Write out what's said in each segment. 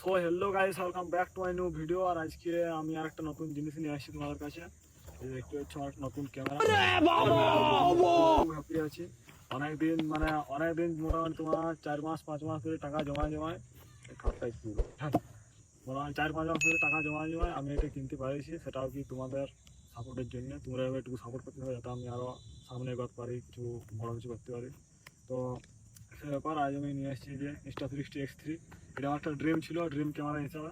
So hello guys, welcome back to my new video. আর আজকে আমি আর একটা নতুন জিনিস নিয়ে আসছি তোমাদের কাছে। এই দেখতে পাচ্ছ আমার একটা নতুন ক্যামেরা। হ্যাপি আছি। অনেকদিন মোটামুটি তোমার 4-5 মাস ধরে টাকা জমায় মোটামুটি 4-5 মাস ধরে টাকা জমায় আমি এটা কিনতে পারিছি। সেটাও কি তোমাদের সাপোর্টের জন্য। তোমরা একটু সাপোর্ট করতে হবে যাতে আমি আরও সামনে এগোতে পারি, কিছু বড় কিছু করতে পারি। তো সে ব্যাপার আজ আমি নিয়ে আসছি যে Insta360X3। এটা আমার একটা ড্রিম ছিল, ড্রিম ক্যামেরা হিসাবে,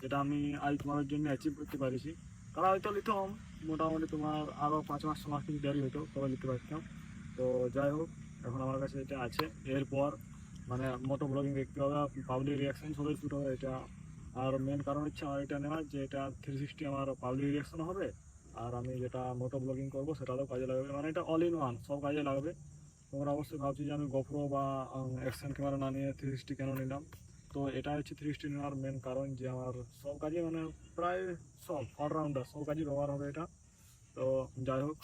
যেটা আমি আজ তোমাদের জন্য অ্যাচিভ করতে পারিছি। কারণ হয়তো নিতাম মোটামুটি তোমার আরও 5 মাস 6 মাস কিছু দেরি হতো, তবে নিতে পারতাম। তো যাই হোক, এখন আমার কাছে এটা আছে। এরপর মানে মোটো ব্লগিং দেখতে হবে, পাবলিক রিয়াকশন সবাই শ্যুট হবে এটা। আর মেন কারণ হচ্ছে আমার এটা নেওয়ার, যে এটা 360 আমার পাবলিক রিয়াকশন হবে, আর আমি যেটা মোটো ব্লগিং করবো সেটাতেও কাজে লাগবে। মানে এটা অল ইন ওয়ান, সব কাজে লাগবে। তোমরা অবশ্যই ভাবছি যে আমি গোপ্রো বা অ্যাকশন ক্যামেরা না নিয়ে 360 কেন নিলাম। তো এটা হচ্ছে 360 নেওয়ার মেন কারণ, যে আমার সব কাজে মানে প্রায় সব অলরাউন্ডার সব কাজে ব্যবহার হবে এটা। তো যাই হোক,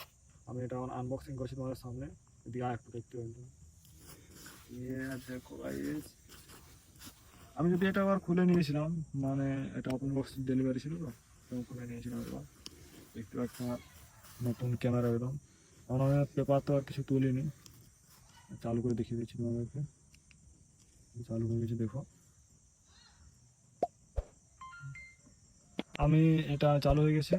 আমি এটা আনবক্সিং করছি তোমাদের সামনে, দিয়া একটু দেখতে পাবো। দেখো গাইস, আমি যদি এটা আবার খুলে নিয়েছিলাম, মানে এটা ওপেন বক্স ডেলিভারি ছিল, তো খুলে নিয়েছিলাম। এবার দেখতে পাচ্ছি আমার নতুন ক্যামেরা একদম। কারণ আমি পেপার তো আর কিছু তুলিনি। চালু করে দেখিয়ে দিচ্ছি তোমাদেরকে। চালু হয়ে গেছে, দেখো আমি এটা চালু হয়ে গেছে।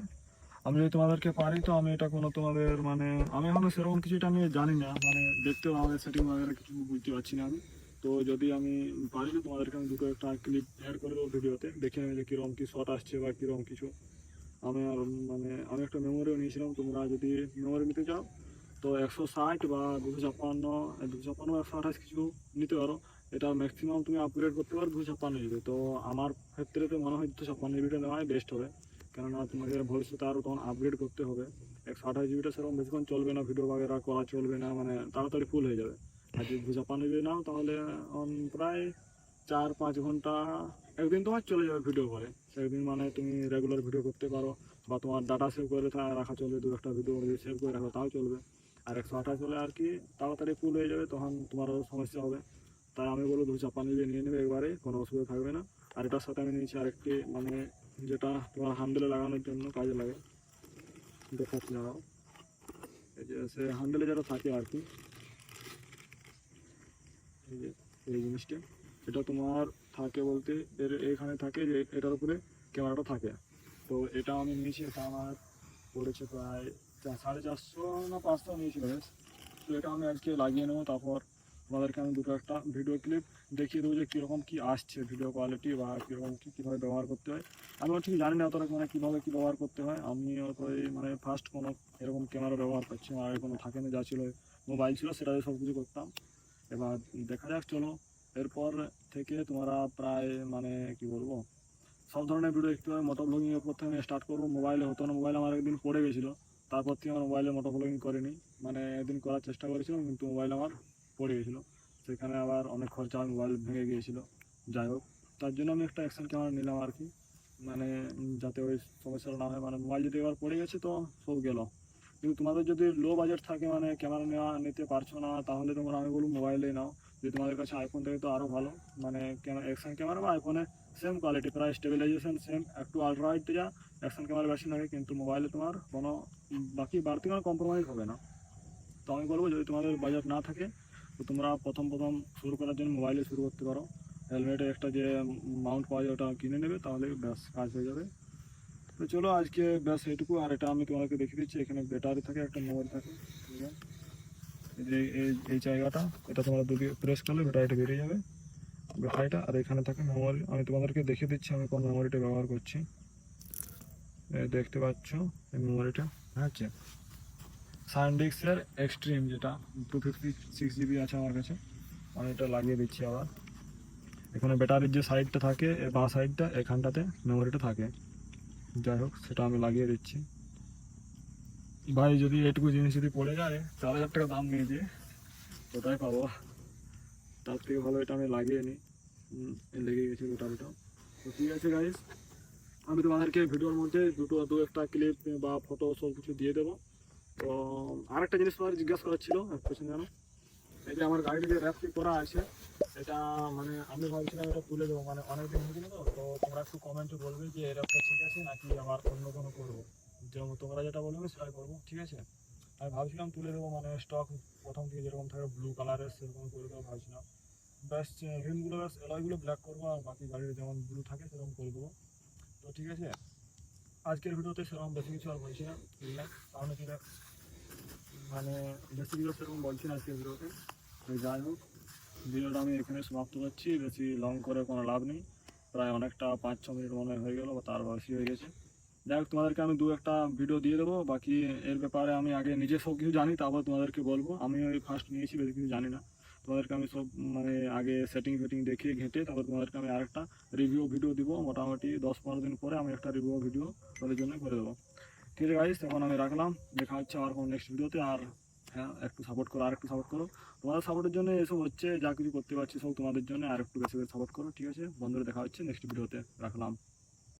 আমি যদি তোমাদেরকে পারি তো আমি এটা কোনো তোমাদের মানে আমি এখনো সেরকম কিছু এটা আমি জানি না, মানে দেখতেও আমাদের সেটিং वगैरह কিছু বুঝতে পারছি না আমি। তো যদি আমি পারি তো তোমাদেরকে আমি দুটো একটা ক্লিপ অ্যাড করে দেবো ভিডিওতে, দেখে নেবে যে কীরকম কী শট আসছে বা কীরকম কিছু। আমি আর মানে আমি একটা মেমোরিও নিয়েছিলাম, তোমরা যদি মেমোরি নিতে চাও তো 160 বা 256, 256 বা 128 কিছু নিতে পারো। এটা ম্যাক্সিমাম তুমি আপগ্রেড করতে পারো 256 জিবি। তো আমার ক্ষেত্রে তো মনে হয় 256 জিবিটা নেওয়াই বেস্ট হবে, কেননা তোমাকে ভবিষ্যতে আরও তখন আপগ্রেড করতে হবে। 128 জিবিটা সেরকম বেশিক্ষণ চলবে না, ভিডিও বাগেরা করা চলবে না, মানে তাড়াতাড়ি ফুল হয়ে যাবে। আর যদি 256 জিবি নাও তাহলে প্রায় 4-5 ঘন্টা একদিন তোমার চলে যাবে ভিডিও করে। একদিন মানে তুমি রেগুলার ভিডিও করতে পারো, বা তোমার ডাটা সেভ করে রাখা চলবে, দু একটা ভিডিও যদি সেভ করে রাখো তাও চলবে। আর 128 হলে আর কি তাড়াতাড়ি ফুল হয়ে যাবে, তখন তোমারও সমস্যা হবে। তাই আমি বলবো 256 জিবি নিয়ে নেবে একবারে, কোনো অসুবিধা থাকবে না। আর এটার সাথে আমি নিয়েছি আরেকটি, মানে যেটা তোমার হ্যান্ডেলে লাগানোর জন্য কাজে লাগে। দেখাচ্ছি দাঁড়াও, এই যে সে হ্যান্ডেলে যেটা থাকে আর কি, এই যে এই জিনিসটা, এটা তোমার থাকে বলতে এখানে থাকে যে এটার উপরে ক্যামেরাটা থাকে। তো এটা আমি নিয়েছি, এটা আমার পড়েছে প্রায় 450 না 500 নিয়েছিল বেশ। তো এটা আমি আজকে লাগিয়ে নেবো, তারপর তোমাদেরকে আমি দুটো একটা ভিডিও ক্লিপ দেখিয়ে দেবো যে কীরকম কী আসছে ভিডিও কোয়ালিটি, বা কীরকম কীভাবে ব্যবহার করতে হয়। আমি ঠিক জানি না অতটা, মানে কীভাবে কী ব্যবহার করতে হয়। আমি অতই মানে ফার্স্ট কোনো এরকম ক্যামেরা ব্যবহার করছি, আমার আগে কোনো থাকে না, যা ছিল মোবাইল ছিল সেটাতে সব কিছু করতাম। এবার দেখা যাক, চলো এরপর থেকে তোমরা প্রায় মানে কি বলবো সব ধরনের ভিডিও দেখতে হবে। মোটো ব্লগিং এর প্রথমে স্টার্ট করবো, মোবাইলে হতো না, মোবাইল আমার একদিন পড়ে গেছিলো, তারপর থেকে আমার মোবাইলে মোটো ব্লগিং করিনি। মানে একদিন করার চেষ্টা করেছিলাম কিন্তু মোবাইল আমার পড়ে গেছিলো, সেখানে আবার অনেক খরচা, মোবাইল ভেঙে গিয়েছিলো। যাই হোক, তার জন্য আমি একটা অ্যাকশন ক্যামেরা নিলাম আর কি, মানে যাতে ওই সমস্যাটা না হয়। মানে মোবাইল যদি এবার পড়ে গেছে তো সব গেল। কিন্তু তোমাদের যদি লো বাজেট থাকে, মানে ক্যামেরা নিতে পারছো না, তাহলে তোমরা আমি বলবো মোবাইলেই নাও। যদি তোমাদের কাছে আইফোন থাকে তো আরও ভালো, মানে অ্যাকশন ক্যামেরা বা আইফোনে সেম কোয়ালিটি, প্রায় স্টেবিলাইজেশন সেম, একটু আলট্রা ওয়াইডে যা অ্যাকশন ক্যামেরা বেশি লাগে, কিন্তু মোবাইলে তোমার কোনো বাকি বাড়তি কোনো কম্প্রোমাইজ হবে না। তো আমি বলবো যদি তোমাদের বাজেট না থাকে তো তোমরা প্রথম শুরু করার জন্য মোবাইলে শুরু করতে পারো। হেলমেটে একটা যে মাউন্ট পাওয়া যায় ওটা কিনে নেবে, তাহলে ব্যাস কাজ হয়ে যাবে। তো চলো আজকে ব্যাস এইটুকু। আর এটা আমি তোমাকে দেখিয়ে দিচ্ছি, এখানে ব্যাটারি থাকে, একটা মেমোরি থাকে, ঠিক আছে? এই যে এই জায়গাটা, এটা তোমরা যদি প্রেস করলে ব্যাটারিটা বেরিয়ে যাবে, ব্যাটারিটা। আর এখানে থাকে মেমোরি, আমি তোমাদেরকে দেখিয়ে দিচ্ছি আমি কোন মেমোরিটা ব্যবহার করছি। দেখতে পাচ্ছ এই মেমোরিটা, আচ্ছা সানডিস্কের এক্সট্রিম, যেটা 256 জিবি আছে আমার কাছে। আমি এটা লাগিয়ে দিচ্ছি আবার। এখানে ব্যাটারির যে সাইডটা থাকে, বাঁ সাইডটা, এখানটাতে মেমোরিটা থাকে। যাই হোক, সেটা আমি লাগিয়ে দিচ্ছি। ভাই যদি এটুকু জিনিস যদি পড়ে যায়, 4,000 টাকা দাম নিয়ে যে কোথায় পাবো, তার থেকে ভালো এটা আমি লাগিয়ে নিই। লেগে গেছে ব্যাটারিটা। তো ঠিক আছে গাইস, আমি তোমাদেরকে ভিডিওর মধ্যে দু একটা ক্লিপ বা ফটো সব কিছু দিয়ে দেবো। তো আরেকটা জিনিস তোমাদের জিজ্ঞাসা করার ছিল, কোশ্চেন জানো, এই যে আমার গাড়িতে যে র্যাপটি করা আছে, এটা মানে আমি ভাবছিলাম এটা তুলে দেবো, মানে অনেকদিন হয়েছিল তো, তো তোমরা একটু কমেন্টে বলবে যে এরকম ঠিক আছে নাকি আবার অন্য কোনো করবো, যেমন তোমরা যেটা বলবে সেটাই করবো, ঠিক আছে। আমি ভাবছিলাম তুলে দেবো, মানে স্টক প্রথম থেকে যেরকম থাকে ব্লু কালারের সেরকম করে দেবো ভাবছিলাম। ব্যাস রিমগুলো ব্যাস এলয়গুলো ব্ল্যাক করবো, আর বাকি গাড়ির যেমন ব্লু থাকে সেরকম করে দেবো। তো ঠিক আছে, আজকের ভিডিওতে সেরকম বেশি কিছু আর বলছি না, তাহলে কি মানে বেশি কিছু সেরকম বলছি না আজকের ভিডিওতে। তো যাই হোক, ভিডিওটা আমি এখানে সমাপ্ত করছি, বেশি লং করে কোনো লাভ নেই। প্রায় অনেকটা 5-6 মিনিট মনে হয়ে গেলো বা তার বেশি হয়ে গেছে। যাই হোক, তোমাদেরকে আমি দু একটা ভিডিও দিয়ে দেবো, বাকি এর ব্যাপারে আমি আগে নিজে সব কিছু জানি, তারপর তোমাদেরকে বলবো। আমি ওই ফার্স্ট নিয়েছি, বেশি কিছু জানি না। তোমাদেরকে আমি সব মানে আগে সেটিং ফেটিং দেখিয়ে ঘেঁটে তারপর তোমাদেরকে আমি আরেকটা রিভিউ ভিডিও দিব। মোটামুটি 10-15 দিন পরে আমি একটা রিভিউ ভিডিও তোমাদের জন্য করে দেবো। ঠিক আছে গাইস, এখন আমি রাখলাম, দেখা হচ্ছে আবার কোনো নেক্সট ভিডিওতে। আর হ্যাঁ, একটু সাপোর্ট করো, আর একটু সাপোর্ট করো। তোমাদের সাপোর্টের জন্য এসব হচ্ছে, যা কিছু করতে পারছি সব তোমাদের জন্য, আর একটু বেশি করে সাপোর্ট করো, ঠিক আছে বন্ধুরা। দেখা হচ্ছে নেক্সট ভিডিওতে, রাখলাম।